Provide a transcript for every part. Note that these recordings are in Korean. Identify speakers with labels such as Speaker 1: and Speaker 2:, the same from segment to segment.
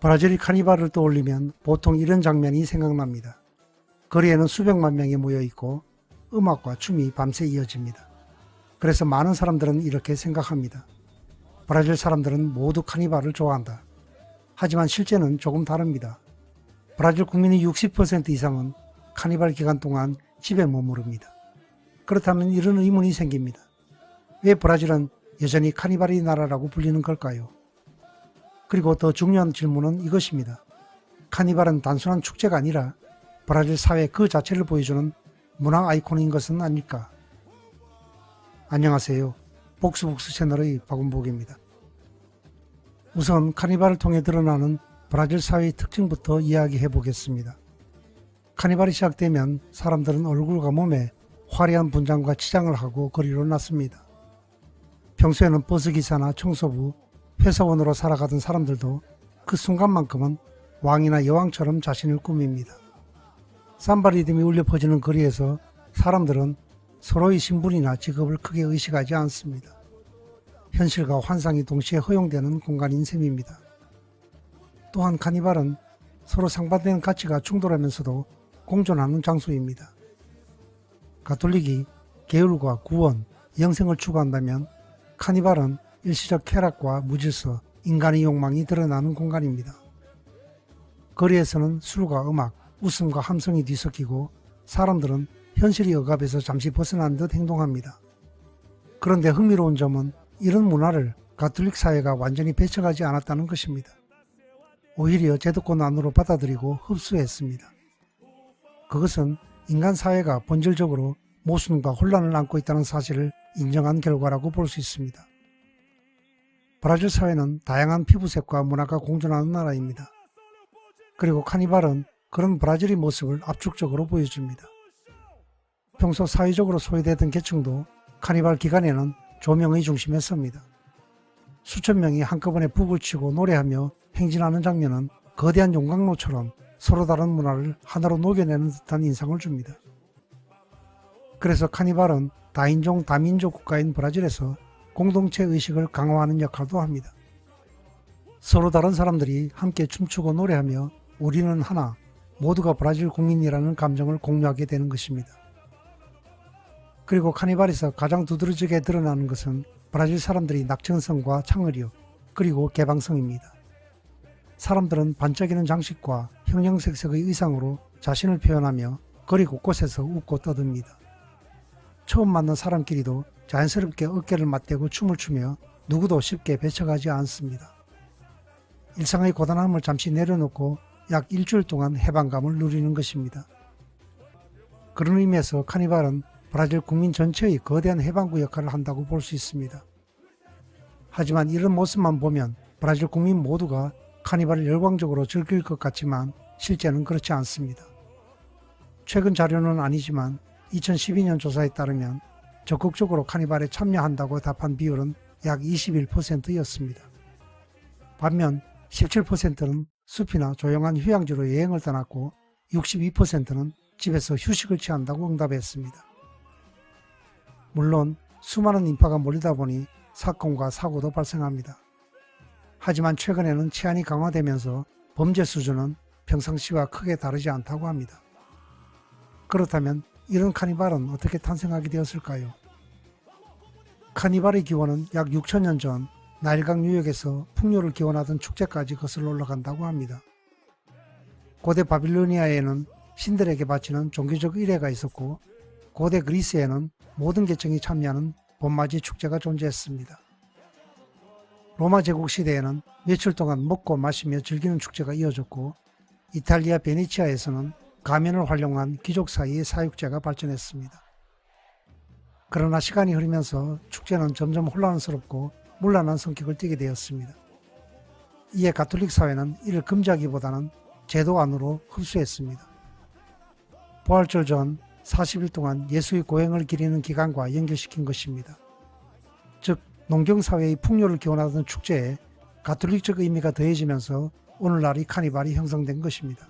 Speaker 1: 브라질이 카니발을 떠올리면 보통 이런 장면이 생각납니다. 거리에는 수백만 명이 모여 있고 음악과 춤이 밤새 이어집니다. 그래서 많은 사람들은 이렇게 생각합니다. 브라질 사람들은 모두 카니발을 좋아한다. 하지만 실제는 조금 다릅니다. 브라질 국민의 60% 이상은 카니발 기간 동안 집에 머무릅니다. 그렇다면 이런 의문이 생깁니다. 왜 브라질은 여전히 카니발의 나라라고 불리는 걸까요? 그리고 더 중요한 질문은 이것입니다. 카니발은 단순한 축제가 아니라 브라질 사회 그 자체를 보여주는 문화 아이콘인 것은 아닐까? 안녕하세요. 복수복수 채널의 박원복입니다. 우선 카니발을 통해 드러나는 브라질 사회의 특징부터 이야기해 보겠습니다. 카니발이 시작되면 사람들은 얼굴과 몸에 화려한 분장과 치장을 하고 거리로 났습니다. 평소에는 버스기사나 청소부, 회사원으로 살아가던 사람들도 그 순간만큼은 왕이나 여왕처럼 자신을 꾸밉니다. 삼바 리듬이 울려 퍼지는 거리에서 사람들은 서로의 신분이나 직업을 크게 의식하지 않습니다. 현실과 환상이 동시에 허용되는 공간인 셈입니다. 또한 카니발은 서로 상반되는 가치가 충돌하면서도 공존하는 장소입니다. 가톨릭이 계율과 구원, 영생을 추구한다면 카니발은 일시적 쾌락과 무질서, 인간의 욕망이 드러나는 공간입니다. 거리에서는 술과 음악, 웃음과 함성이 뒤섞이고 사람들은 현실의 억압에서 잠시 벗어난 듯 행동합니다. 그런데 흥미로운 점은 이런 문화를 가톨릭 사회가 완전히 배척하지 않았다는 것입니다. 오히려 제도권 안으로 받아들이고 흡수했습니다. 그것은 인간 사회가 본질적으로 모순과 혼란을 안고 있다는 사실을 인정한 결과라고 볼 수 있습니다. 브라질 사회는 다양한 피부색과 문화가 공존하는 나라입니다. 그리고 카니발은 그런 브라질의 모습을 압축적으로 보여줍니다. 평소 사회적으로 소외되던 계층도 카니발 기간에는 조명의 중심에 섭니다. 수천 명이 한꺼번에 북을 치고 노래하며 행진하는 장면은 거대한 용광로처럼 서로 다른 문화를 하나로 녹여내는 듯한 인상을 줍니다. 그래서 카니발은 다인종 다민족 국가인 브라질에서 공동체 의식을 강화하는 역할도 합니다. 서로 다른 사람들이 함께 춤추고 노래하며 우리는 하나, 모두가 브라질 국민이라는 감정을 공유하게 되는 것입니다. 그리고 카니발에서 가장 두드러지게 드러나는 것은 브라질 사람들의 낙천성과 창의력, 그리고 개방성입니다. 사람들은 반짝이는 장식과 형형색색의 의상으로 자신을 표현하며 거리 곳곳에서 웃고 떠듭니다. 처음 만난 사람끼리도 자연스럽게 어깨를 맞대고 춤을 추며 누구도 쉽게 배척하지 않습니다. 일상의 고단함을 잠시 내려놓고 약 일주일 동안 해방감을 누리는 것입니다. 그런 의미에서 카니발은 브라질 국민 전체의 거대한 해방구 역할을 한다고 볼 수 있습니다. 하지만 이런 모습만 보면 브라질 국민 모두가 카니발을 열광적으로 즐길 것 같지만 실제는 그렇지 않습니다. 최근 자료는 아니지만 2012년 조사에 따르면 적극적으로 카니발에 참여한다고 답한 비율은 약 21%였습니다. 반면 17%는 숲이나 조용한 휴양지로 여행을 떠났고 62%는 집에서 휴식을 취한다고 응답했습니다. 물론 수많은 인파가 몰리다 보니 사건과 사고도 발생합니다. 하지만 최근에는 치안이 강화되면서 범죄 수준은 평상시와 크게 다르지 않다고 합니다. 그렇다면 이런 카니발은 어떻게 탄생하게 되었을까요? 카니발의 기원은 약 6천년 전 나일강 유역에서 풍요를 기원하던 축제까지 거슬러 올라간다고 합니다. 고대 바빌로니아에는 신들에게 바치는 종교적 의례가 있었고 고대 그리스에는 모든 계층이 참여하는 봄맞이 축제가 존재했습니다. 로마 제국 시대에는 며칠 동안 먹고 마시며 즐기는 축제가 이어졌고 이탈리아 베네치아에서는 가면을 활용한 귀족 사이의 사육제가 발전했습니다. 그러나 시간이 흐르면서 축제는 점점 혼란스럽고 문란한 성격을 띠게 되었습니다. 이에 가톨릭 사회는 이를 금지하기보다는 제도 안으로 흡수했습니다. 부활절 전 40일 동안 예수의 고행을 기리는 기간과 연결시킨 것입니다. 즉 농경사회의 풍요를 기원하던 축제에 가톨릭적 의미가 더해지면서 오늘날의 카니발이 형성된 것입니다.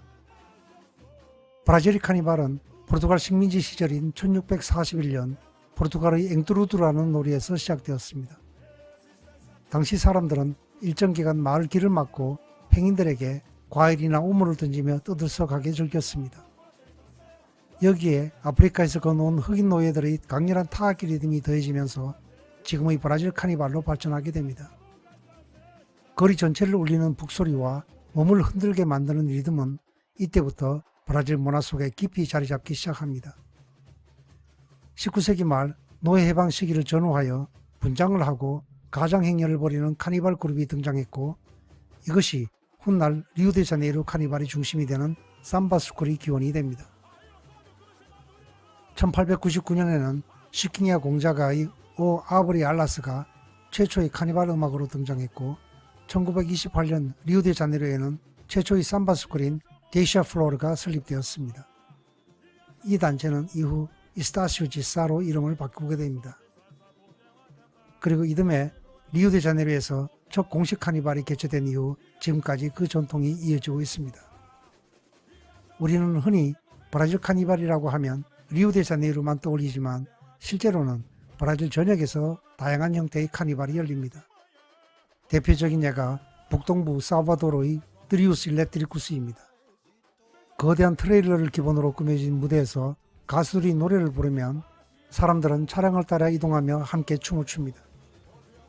Speaker 1: 브라질의 카니발은 포르투갈 식민지 시절인 1641년 포르투갈의 앵뚜루두라는 놀이에서 시작되었습니다. 당시 사람들은 일정 기간 마을 길을 막고 행인들에게 과일이나 우물을 던지며 떠들썩하게 즐겼습니다. 여기에 아프리카에서 건너온 흑인 노예들의 강렬한 타악기 리듬이 더해지면서 지금의 브라질 카니발로 발전하게 됩니다. 거리 전체를 울리는 북소리와 몸을 흔들게 만드는 리듬은 이때부터 브라질 문화 속에 깊이 자리 잡기 시작합니다. 19세기 말 노예 해방 시기를 전후하여 분장을 하고 가장행렬을 벌이는 카니발 그룹이 등장했고, 이것이 훗날 리우데자네이루 카니발의 중심이 되는 삼바스쿨의 기원이 됩니다. 1899년에는 시키니아 공작가의 오 아브리 알라스가 최초의 카니발 음악으로 등장했고, 1928년 리우데자네이루에는 최초의 삼바스쿨인 게이샤 플로르가 설립되었습니다. 이 단체는 이후 이스타시오 지사로 이름을 바꾸게 됩니다. 그리고 이듬해 리우데자네이루에서 첫 공식 카니발이 개최된 이후 지금까지 그 전통이 이어지고 있습니다. 우리는 흔히 브라질 카니발이라고 하면 리우데자네이루만 떠올리지만 실제로는 브라질 전역에서 다양한 형태의 카니발이 열립니다. 대표적인 예가 북동부 사바도르의 트리우스 일레트리쿠스입니다. 거대한 트레일러를 기본으로 꾸며진 무대에서 가수들이 노래를 부르면 사람들은 차량을 따라 이동하며 함께 춤을 춥니다.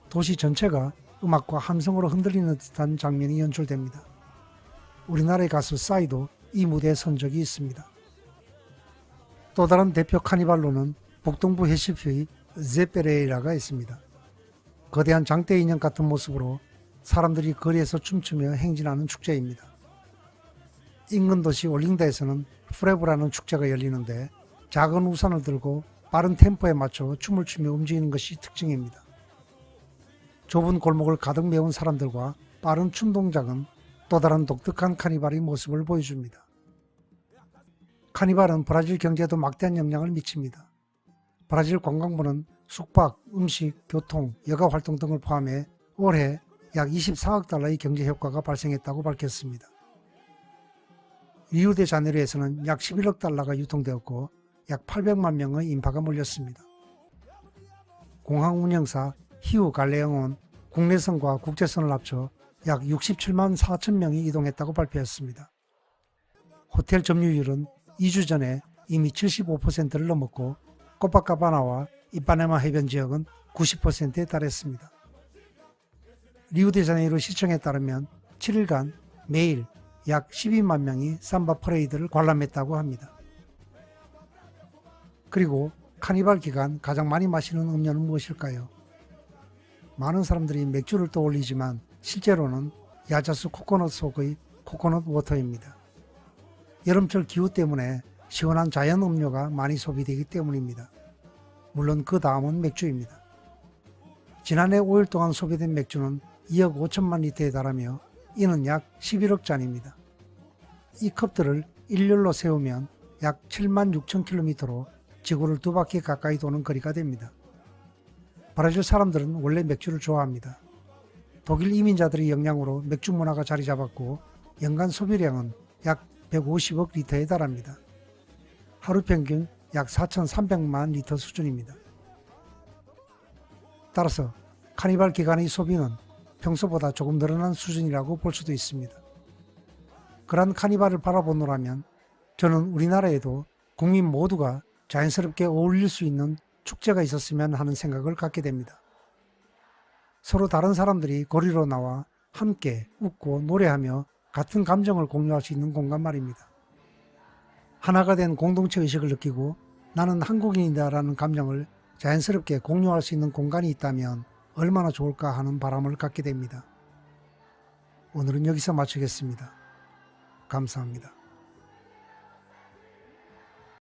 Speaker 1: 도시 전체가 음악과 함성으로 흔들리는 듯한 장면이 연출됩니다. 우리나라의 가수 싸이도 이 무대에 선 적이 있습니다. 또 다른 대표 카니발로는 북동부 해시피의 제페레이라가 있습니다. 거대한 장대 인형 같은 모습으로 사람들이 거리에서 춤추며 행진하는 축제입니다. 인근 도시 올링다에서는 프레브라는 축제가 열리는데 작은 우산을 들고 빠른 템포에 맞춰 춤을 추며 움직이는 것이 특징입니다. 좁은 골목을 가득 메운 사람들과 빠른 춤 동작은 또 다른 독특한 카니발의 모습을 보여줍니다. 카니발은 브라질 경제에도 막대한 영향을 미칩니다. 브라질 관광부는 숙박, 음식, 교통, 여가 활동 등을 포함해 올해 약 24억 달러의 경제 효과가 발생했다고 밝혔습니다. 리우데자네이루에서는 약 11억 달러가 유통되었고 약 800만 명의 인파가 몰렸습니다. 공항 운영사 히우 갈레옹은 국내선과 국제선을 합쳐 약 67만 4천 명이 이동했다고 발표했습니다. 호텔 점유율은 2주 전에 이미 75%를 넘었고 코파카바나와 이파네마 해변 지역은 90%에 달했습니다. 리우데자네이루 시청에 따르면 7일간 매일 약 12만 명이 삼바 퍼레이드를 관람했다고 합니다. 그리고 카니발 기간 가장 많이 마시는 음료는 무엇일까요? 많은 사람들이 맥주를 떠올리지만 실제로는 야자수 코코넛 속의 코코넛 워터입니다. 여름철 기후 때문에 시원한 자연 음료가 많이 소비되기 때문입니다. 물론 그 다음은 맥주입니다. 지난해 5일 동안 소비된 맥주는 2억 5천만 리터에 달하며 이는 약 11억 잔입니다. 이 컵들을 일렬로 세우면 약 7만 6천 킬로미터로 지구를 2바퀴 가까이 도는 거리가 됩니다. 브라질 사람들은 원래 맥주를 좋아합니다. 독일 이민자들의 영향으로 맥주 문화가 자리 잡았고 연간 소비량은 약 150억 리터에 달합니다. 하루 평균 약 4,300만 리터 수준입니다. 따라서 카니발 기간의 소비는 평소보다 조금 늘어난 수준이라고 볼 수도 있습니다. 그러한 카니발을 바라보노라면 저는 우리나라에도 국민 모두가 자연스럽게 어울릴 수 있는 축제가 있었으면 하는 생각을 갖게 됩니다. 서로 다른 사람들이 거리로 나와 함께 웃고 노래하며 같은 감정을 공유할 수 있는 공간 말입니다. 하나가 된 공동체 의식을 느끼고 나는 한국인이다 라는 감정을 자연스럽게 공유할 수 있는 공간이 있다면 얼마나 좋을까 하는 바람을 갖게 됩니다. 오늘은 여기서 마치겠습니다. 감사합니다.